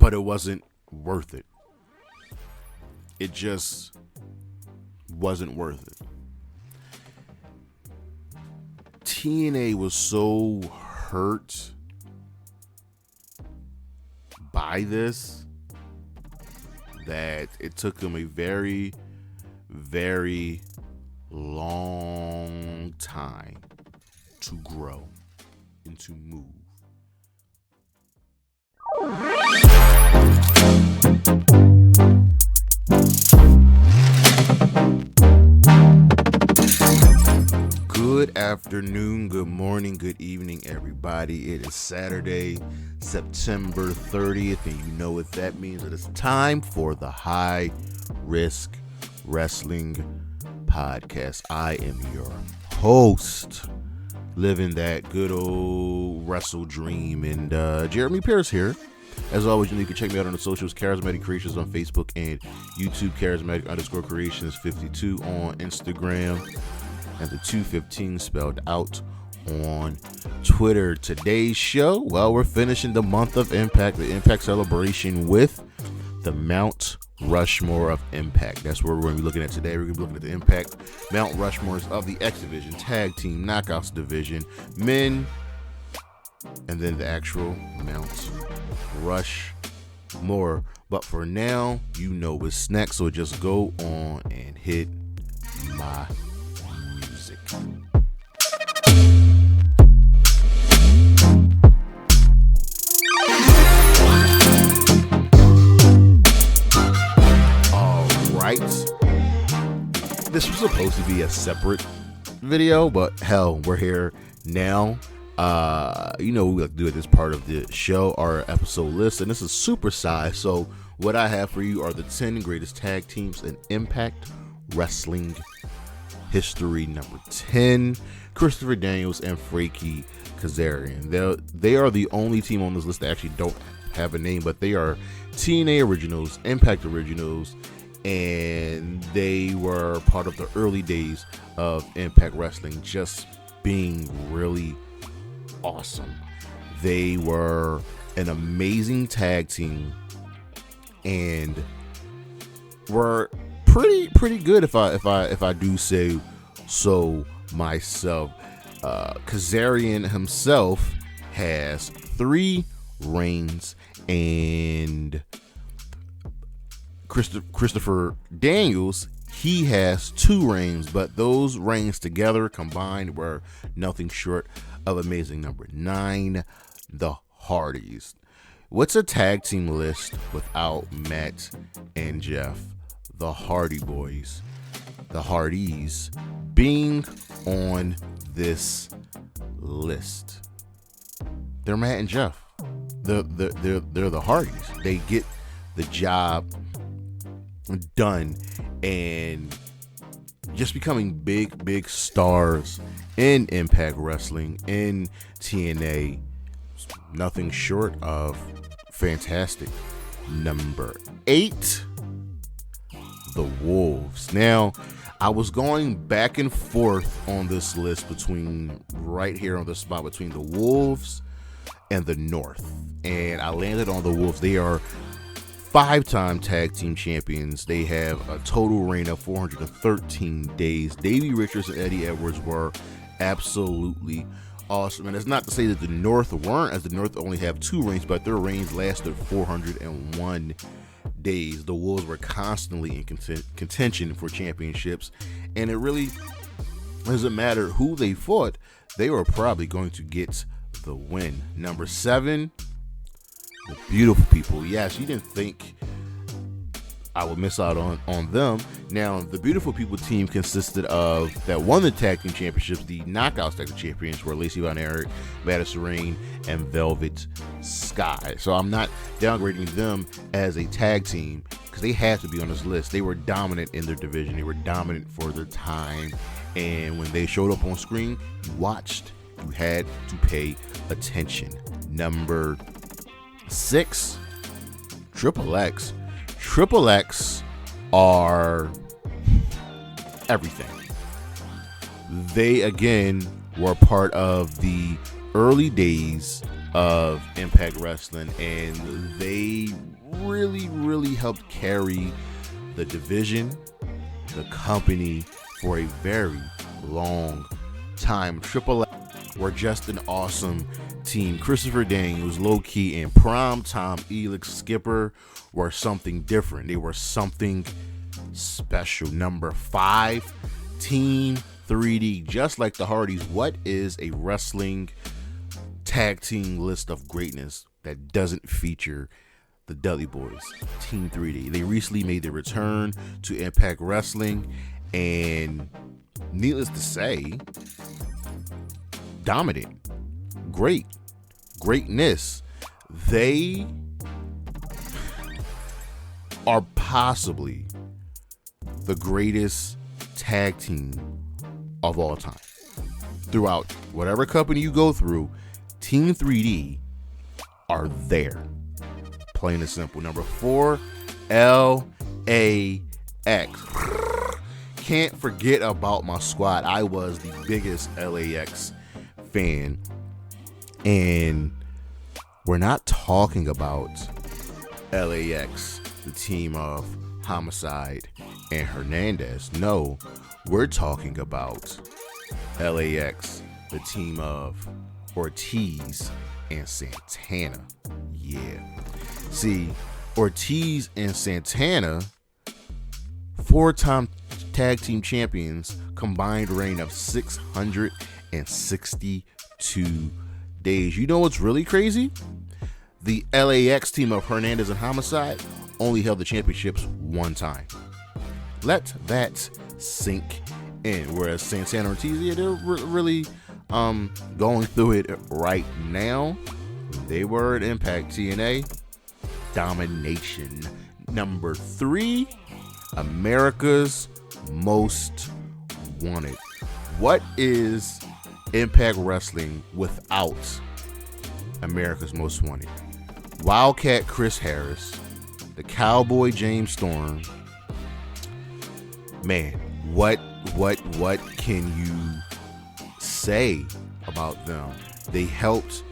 but it wasn't worth it. It just wasn't worth it. TNA was so hurt by this that it took them a very, very long time to grow and to move. Good afternoon, good morning, good evening, everybody. It is Saturday, September 30th, and you know what that means. It is time for the High Risk Wrestling Podcast. I am your host, living that good old wrestle dream, and Jeremy Pierce here. As always, you can check me out on the socials, Charismatic Creations on Facebook and YouTube, Charismatic_Creations 52 on Instagram, and the 215 spelled out on Twitter. Today's show, well, we're finishing the month of Impact, the Impact celebration with the Mount Rushmore of Impact. That's what we're going to be looking at today. We're going to be looking at the Impact Mount Rushmores of the X Division, Tag Team, Knockouts Division, Men, and then the actual Mount Rushmore. But for now, you know what's next, so just go on and hit my music. This was supposed to be a separate video, but hell, we're here now. We like to do it as part of the show, our episode list, and this is supersized. So what I have for you are the 10 greatest tag teams in Impact Wrestling history. Number 10, Christopher Daniels and Frankie Kazarian. They are the only team on this list that actually don't have a name, but they are TNA originals, Impact originals, and they were part of the early days of Impact Wrestling, just being really awesome. They were an amazing tag team and were pretty good if I do say so myself. Kazarian himself has 3 reigns, and Christopher Daniels, he has 2 reigns, but those reigns together combined were nothing short of amazing. Number 9, the Hardys. What's a tag team list without Matt and Jeff? The Hardy Boys, the Hardys, being on this list. They're Matt and Jeff. They're the Hardys. They get the job done, and just becoming big stars in Impact Wrestling, in TNA, nothing short of fantastic. Number 8, the Wolves. Now, I was going back and forth on this list between right here on the spot between the Wolves and the North, and I landed on the Wolves. They are 5-time tag team champions. They have a total reign of 413 days. Davey Richards and Eddie Edwards were absolutely awesome. And it's not to say that the North weren't, as the North only have 2 reigns, but their reigns lasted 401 days. The Wolves were constantly in contention for championships, and it really doesn't matter who they fought, they were probably going to get the win. Number 7, the Beautiful People. Yes, you didn't think I would miss out on them. Now, the Beautiful People team consisted of, that won the tag team championships, the Knockouts tag team champions were Lacey Von Erich, Madison Rain, and Velvet Sky. So I'm not downgrading them as a tag team because they had to be on this list. They were dominant in their division. They were dominant for their time. And when they showed up on screen, you watched, you had to pay attention. Number 6, Triple X. Triple X are everything. They, again, were part of the early days of Impact Wrestling, and they really helped carry the division, the company, for a very long time. Triple H were just an awesome team. Christopher Daniels, Low Key, and Prime Time Elix Skipper were something different. They were something special. Number 5, Team 3D. Just like the Hardys, what is a wrestling tag team list of greatness that doesn't feature the Dudley Boys? Team 3D. They recently made their return to Impact Wrestling, and needless to say, dominant, greatness. They are possibly the greatest tag team of all time. Throughout whatever company you go through, Team 3D are there. Plain and simple. Number 4, LAX. Can't forget about my squad. I was the biggest LAX fan. And we're not talking about LAX, the team of Homicide and Hernandez. No, we're talking about LAX, the team of Ortiz and Santana. Yeah. See, Ortiz and Santana, 4-time tag team champions, combined reign of 662 days. You know what's really crazy? The LAX team of Hernandez and Homicide only held the championships one time. Let that sink in. Whereas Santana and Ortiz, yeah, they're really going through it right now. They were at Impact TNA. Domination. Number 3, America's Most Wanted. What is Impact Wrestling without America's Most Wanted? Wildcat Chris Harris, the Cowboy James Storm. Man, what can you say about them? They helped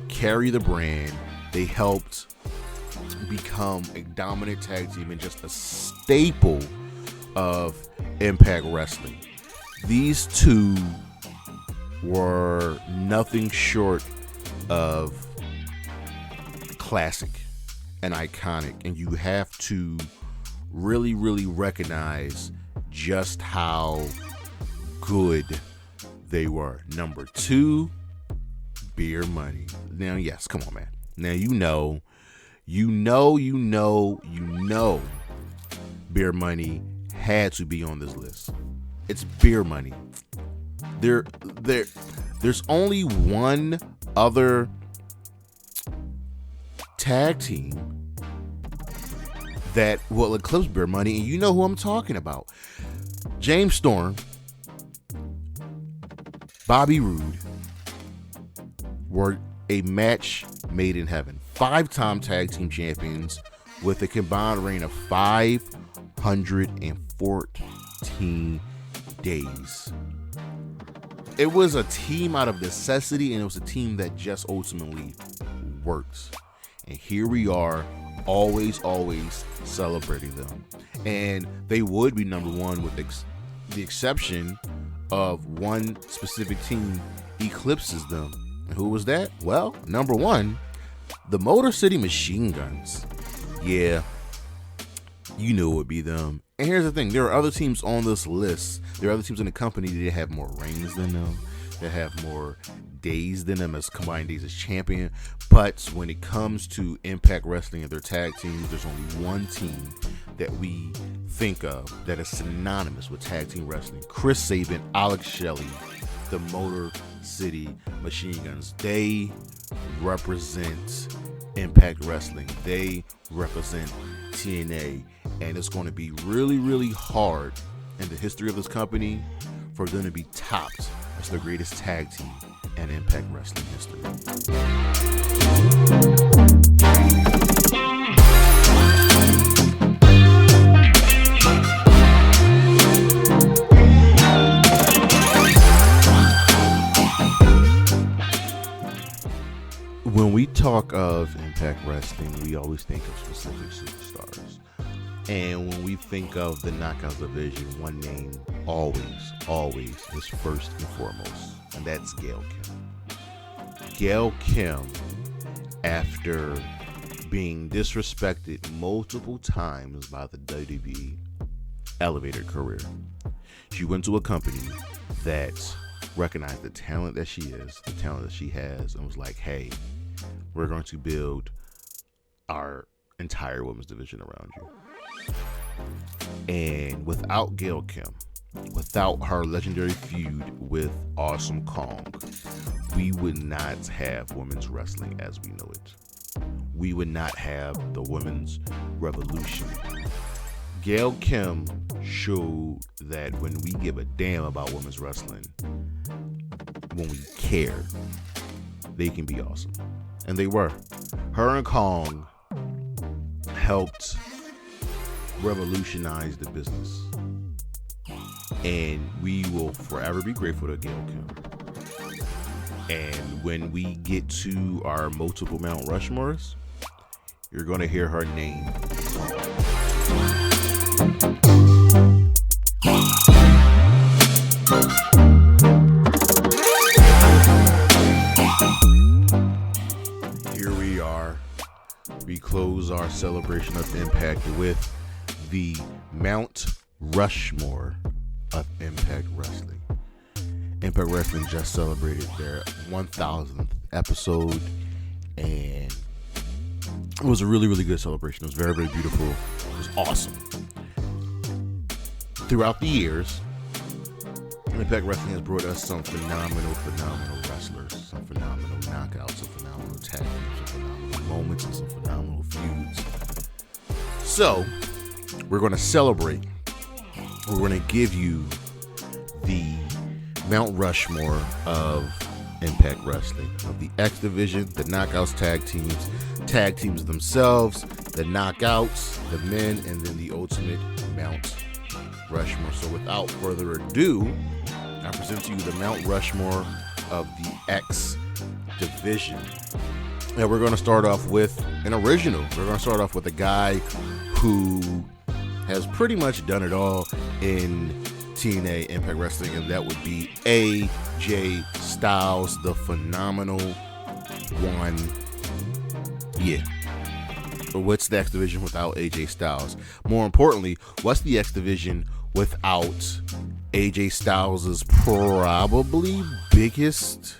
carry the brand. They helped become a dominant tag team and just a staple of Impact Wrestling. These two were nothing short of classic and iconic, and you have to really recognize just how good they were. Number 2, Beer Money. Now, yes, come on, man. Now, you know, Beer Money had to be on this list. It's Beer Money. There's only one other tag team that will eclipse Beer Money, and you know who I'm talking about. James Storm, Bobby Roode were a match made in heaven. 5-time tag team champions with a combined reign of 514 days. It was a team out of necessity, and it was a team that just ultimately works. And here we are, always celebrating them. And they would be number 1 with the exception of one specific team eclipses them. And who was that? Well, number 1, the Motor City Machine Guns. Yeah, you knew it would be them. And here's the thing, there are other teams on this list. There are other teams in the company that have more reigns than them, that have more days than them as combined days as champion. But when it comes to Impact Wrestling and their tag teams, there's only one team that we think of that is synonymous with tag team wrestling. Chris Sabin, Alex Shelley, the Motor City Machine Guns. They represent Impact Wrestling. They represent TNA. And it's going to be really hard in the history of this company for them to be topped as the greatest tag team in Impact Wrestling history. When we Impact Wrestling, we always think of specific superstars. And when we think of the Knockouts division, one name always is first and foremost, and that's Gail Kim. Gail Kim, after being disrespected multiple times by the WWE, elevated her career. She went to a company that recognized the talent that she is, the talent that she has, and was like, hey, we're going to build our entire women's division around you. And without Gail Kim, without her legendary feud with Awesome Kong, we would not have women's wrestling as we know it. We would not have the women's revolution. Gail Kim showed that when we give a damn about women's wrestling, when we care, they can be awesome. And they were. Her and Kong helped revolutionize the business. And we will forever be grateful to Gail Kim. And when we get to our multiple Mount Rushmores, you're going to hear her name. Here we are. We close our celebration of Impact with the Mount Rushmore of Impact Wrestling. Impact Wrestling just celebrated their 1000th episode, and it was a really, really good celebration. It was very, very beautiful. It was awesome. Throughout the years, Impact Wrestling has brought us some phenomenal wrestlers, some phenomenal knockouts, some phenomenal tag teams, some phenomenal moments, and some phenomenal feuds. So, we're going to celebrate. We're going to give you the Mount Rushmore of Impact Wrestling, of the X Division, the Knockouts tag teams themselves, the Knockouts, the men, and then the ultimate Mount Rushmore. So without further ado, I present to you the Mount Rushmore of the X Division. And we're going to start off with an original. We're going to start off with a guy who has pretty much done it all in TNA Impact Wrestling, and that would be AJ Styles, the phenomenal one. Yeah. But what's the X Division without AJ Styles? More importantly, what's the X Division without AJ Styles' probably biggest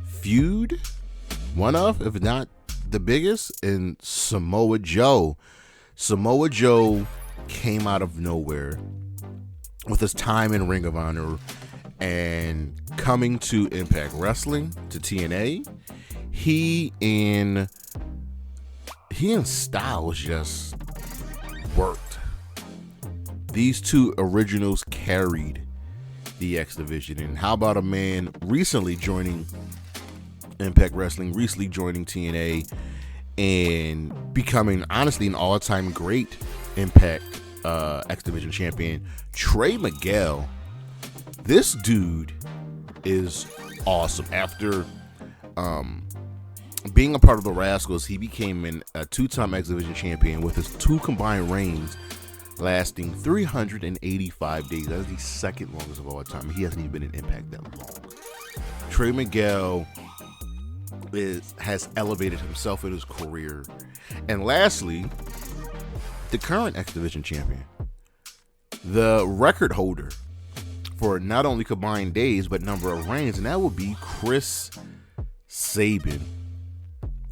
feud? One of, if not the biggest, in Samoa Joe. Samoa Joe came out of nowhere with his time in Ring of Honor and coming to Impact Wrestling, to TNA. He and Styles just worked. These two originals carried the X Division. And how about a man recently joining Impact Wrestling, recently joining TNA, and becoming, honestly, an all-time great Impact X Division champion, Trey Miguel. This dude is awesome. After being a part of the Rascals, he became a two-time X Division champion with his two combined reigns lasting 385 days. That is the second longest of all time. He hasn't even been in Impact that long. Trey Miguel has elevated himself in his career. And lastly, the current X Division champion, the record holder for not only combined days but number of reigns, and that would be Chris Sabin.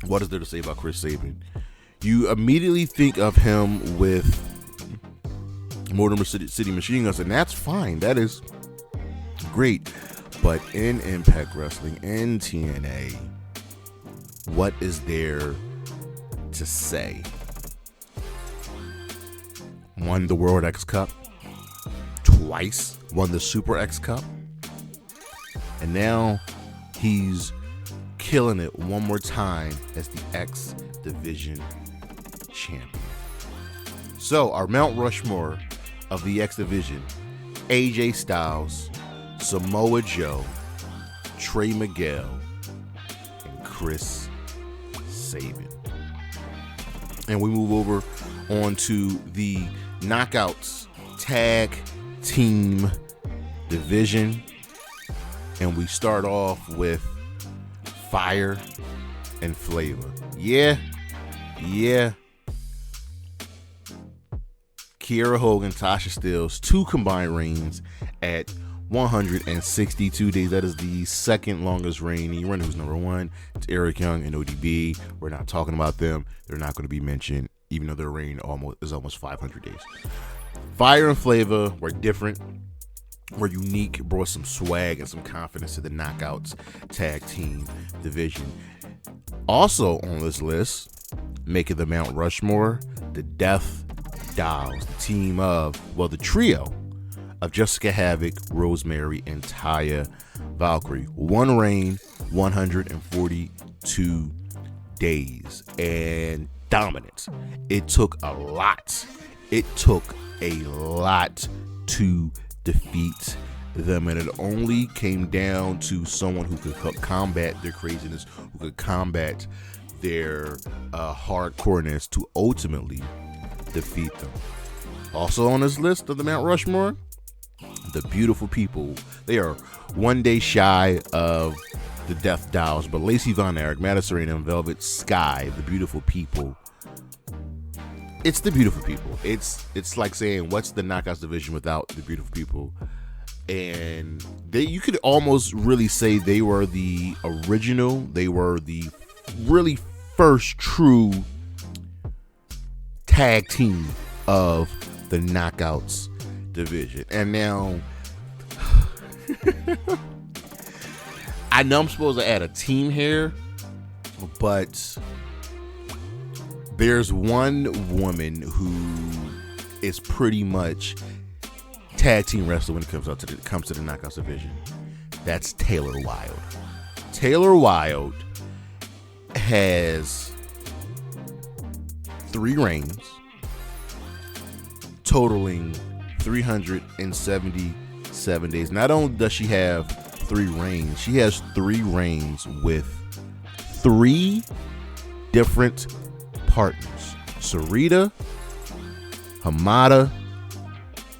What is there to say about Chris Sabin? You immediately think of him with Motor City Machine Guns, and that's fine. That is great. But in Impact Wrestling, in TNA, what is there to say? Won the World X Cup twice, won the Super X Cup, and now he's killing it one more time as the X Division champion. So our Mount Rushmore of the X Division: AJ Styles, Samoa Joe, Trey Miguel, and Chris saving. And we move over onto the Knockouts Tag Team Division. And we start off with Fire and Flavor. Yeah. Kiera Hogan, Tasha Steelz, 2 combined reigns at 162 days. That is the second longest reign. You run who's number 1. It's Eric Young and ODB. We're not talking about them. They're not going to be mentioned, even though their reign is almost 500 days. Fire and Flavor were different, were unique, brought some swag and some confidence to the Knockouts Tag Team Division. Also on this list, making the Mount Rushmore, the Death Dolls, the team of, the trio of Jessica Havoc, Rosemary, and Taya Valkyrie. 1 reign, 142 days, and dominance. It took a lot. It took a lot to defeat them, and it only came down to someone who could combat their craziness, who could combat their hardcoreness to ultimately defeat them. Also on this list of the Mount Rushmore, the Beautiful People. They are 1 day shy of the Death Dolls, but Lacey Von Erich, Madison Rayne, and Velvet Sky, the Beautiful People. It's the Beautiful People. It's like saying, what's the Knockouts division without the Beautiful People? And you could almost really say they were the original. They were the really first true tag team of the Knockouts division. And now I know I'm supposed to add a team here, but there's one woman who is pretty much tag team wrestler when it comes to the Knockouts division. That's Taylor Wilde. Taylor Wilde has 3 reigns, totaling 377 days. Not only does she have 3 reigns, she has 3 reigns with 3 different partners: Sarita, Hamada,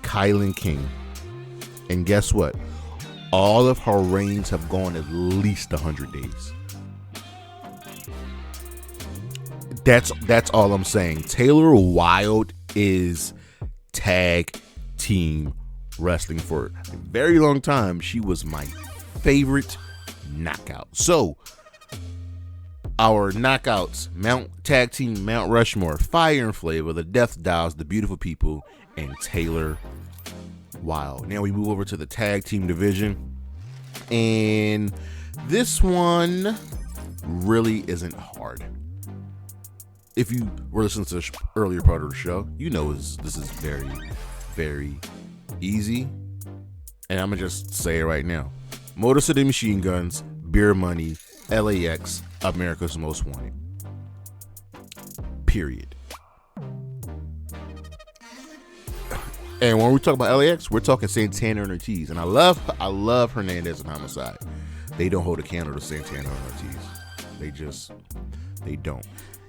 Kylan King. And guess what? All of her reigns have gone at least 100 days. That's all I'm saying. Taylor Wilde is tag team wrestling. For a very long time, she was my favorite knockout. So our knockouts, tag team Mount Rushmore: Fire and Flavor, the Death Dolls, the Beautiful People, and Taylor Wilde. Now we move over to the tag team division, and this one really isn't hard. If you were listening to the earlier part of the show, you know this is very, very easy. And I'm going to just say it right now. Motor City Machine Guns, Beer Money, LAX, America's Most Wanted. Period. And when we talk about LAX, we're talking Santana and Ortiz. And I love Hernandez and Homicide. They don't hold a candle to Santana and Ortiz. They don't.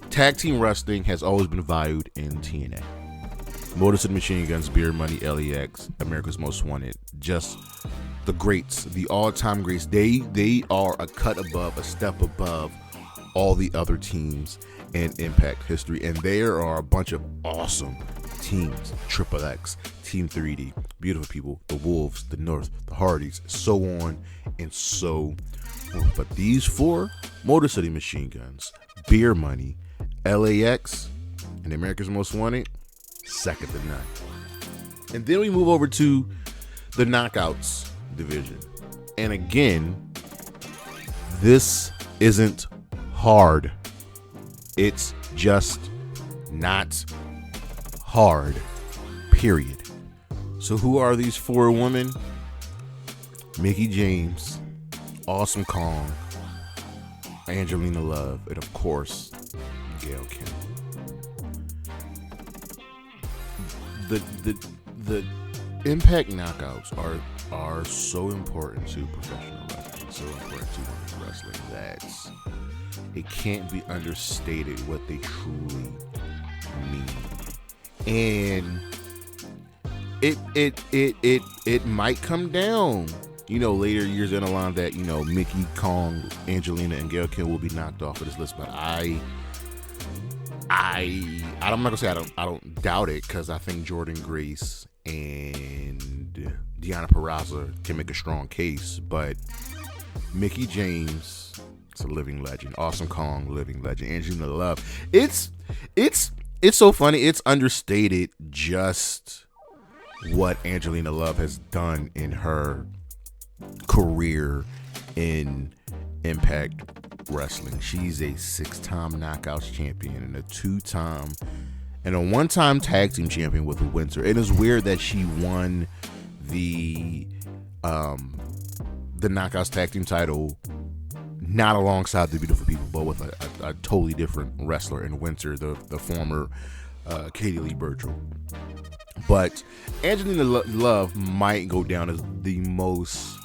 Tag team wrestling has always been valued in TNA. Motor City Machine Guns, Beer Money, LAX, America's Most Wanted. Just the greats, the all-time greats. They are a cut above, a step above all the other teams in Impact history. And there are a bunch of awesome teams: Triple X, Team 3D, Beautiful People, the Wolves, the North, the Hardys, so on and so forth. But these 4, Motor City Machine Guns, Beer Money, LAX, and America's Most Wanted, second to none. And then we move over to the Knockouts division. And again, this isn't hard. It's just not hard, period. So who are these 4 women? Mickie James, Awesome Kong, Angelina Love, and of course, Gail Kim. The Impact Knockouts are so important to professional wrestling, so important to women's wrestling, that it can't be understated what they truly mean. And it might come down, later years in the line that, Mickey, Kong, Angelina, and Gail Kim will be knocked off of this list. But I'm not gonna say I don't doubt it, because I think Jordan Grace and Deonna Purrazzo can make a strong case. But Mickie James, it's a living legend. Awesome Kong, living legend. Angelina Love. It's so funny. It's understated just what Angelina Love has done in her career in Impact Wrestling. She's a 6-time Knockouts champion and a 2-time and a 1-time tag team champion with Windsor. It is weird that she won the Knockouts tag team title not alongside the Beautiful People, but with a totally different wrestler in Windsor, the former Katie Lee Burchill. But Angelina Love might go down as the most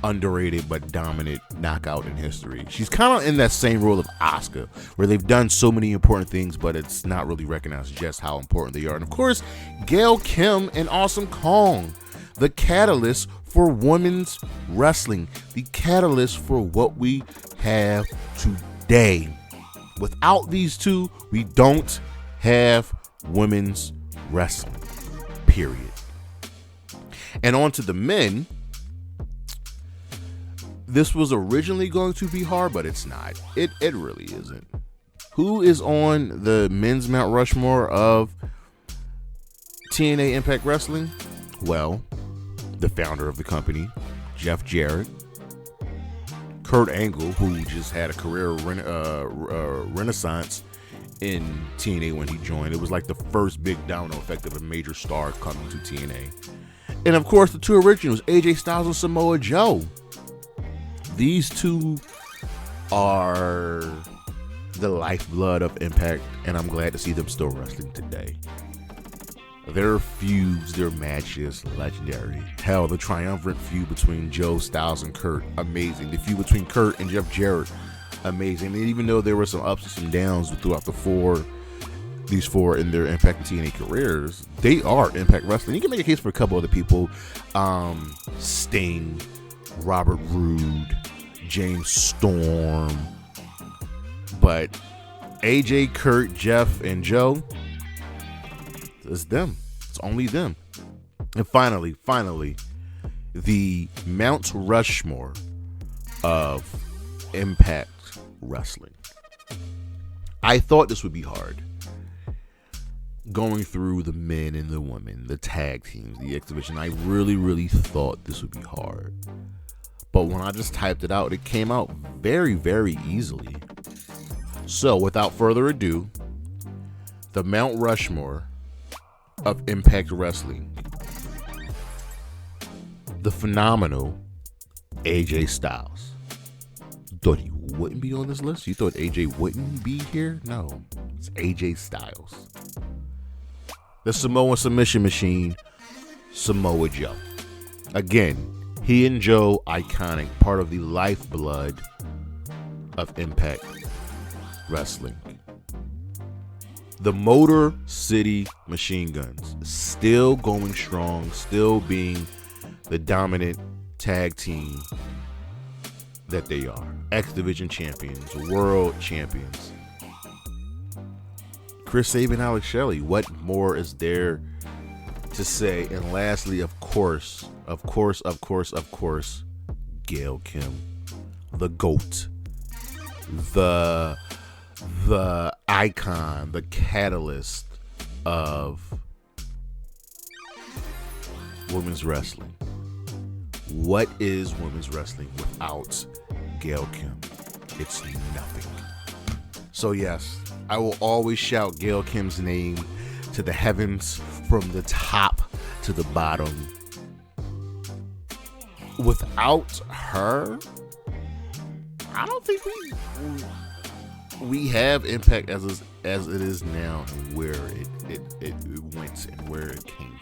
underrated but dominant knockout in history. She's kind of in that same role of Asuka, where they've done so many important things, but it's not really recognized just how important they are. And of course, Gail Kim and Awesome Kong, the catalyst for women's wrestling, the catalyst for what we have today. Without these two, we don't have women's wrestling, period. And on to the men. This was originally going to be hard, but it's not. It really isn't. Who is on the men's Mount Rushmore of TNA Impact Wrestling? Well, the founder of the company, Jeff Jarrett, Kurt Angle, who just had a career renaissance in TNA when he joined. It was like the first big domino effect of a major star coming to TNA. And of course, the two originals, AJ Styles and Samoa Joe. These two are the lifeblood of Impact, and I'm glad to see them still wrestling today. Their feuds, their matches, legendary. Hell, the triumvirate feud between Joe, Styles, and Kurt, amazing. The feud between Kurt and Jeff Jarrett, amazing. And even though there were some ups and some downs throughout these four in their Impact and TNA careers, they are Impact Wrestling. You can make a case for a couple other people. Sting, Robert Roode, James Storm. But AJ, Kurt, Jeff, and Joe, it's them. It's only them. And finally, the Mount Rushmore of Impact Wrestling. I thought this would be hard. Going through the men and the women, the tag teams, the X Division, I really thought this would be hard. But when I just typed it out, it came out very, very easily. So, without further ado, the Mount Rushmore of Impact Wrestling. The phenomenal AJ Styles. You thought he wouldn't be on this list? You thought AJ wouldn't be here? No, it's AJ Styles. The Samoan submission machine, Samoa Joe. Again, he and Joe, iconic, part of the lifeblood of Impact Wrestling. The Motor City Machine Guns, still going strong, still being the dominant tag team that they are. X Division champions, world champions. Chris Sabin, Alex Shelley, what more is there to say? And lastly, of course, Gail Kim, the GOAT, the icon, the catalyst of women's wrestling. What is women's wrestling without Gail Kim? It's nothing. So yes, I will always shout Gail Kim's name to the heavens, from the top to the bottom. Without her, I don't think we have Impact as it is now, and where it went and where it came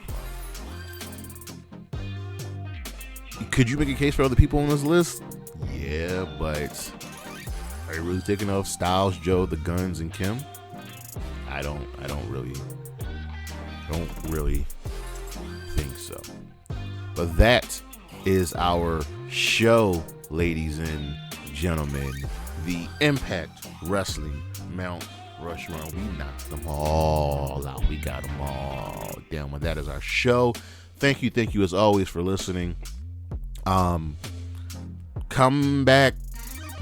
from. Could you make a case for other people on this list? Yeah, but Are you really thinking of Styles, Joe, the Guns, and Kim? I don't really think so. But that is our show, ladies and gentlemen. The Impact Wrestling Mount Rushmore. We knocked them all out. We got them all down. Well, that is our show. Thank you as always for listening. Come back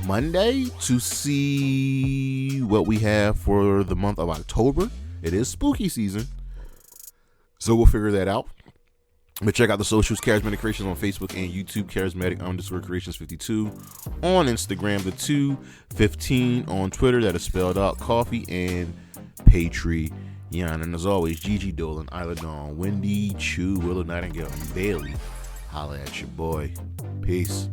Monday to see what we have for the month of October. It is spooky season, so we'll figure that out. But check out the socials, Charismatic Creations on Facebook and YouTube, Charismatic_Creations52 on Instagram, the 215 on Twitter, that is spelled out, Coffee and Patreon. And as always, Gigi Dolan, Isla Dawn, Wendy, Chu, Willow Nightingale, and Bailey. Holla at your boy. Peace.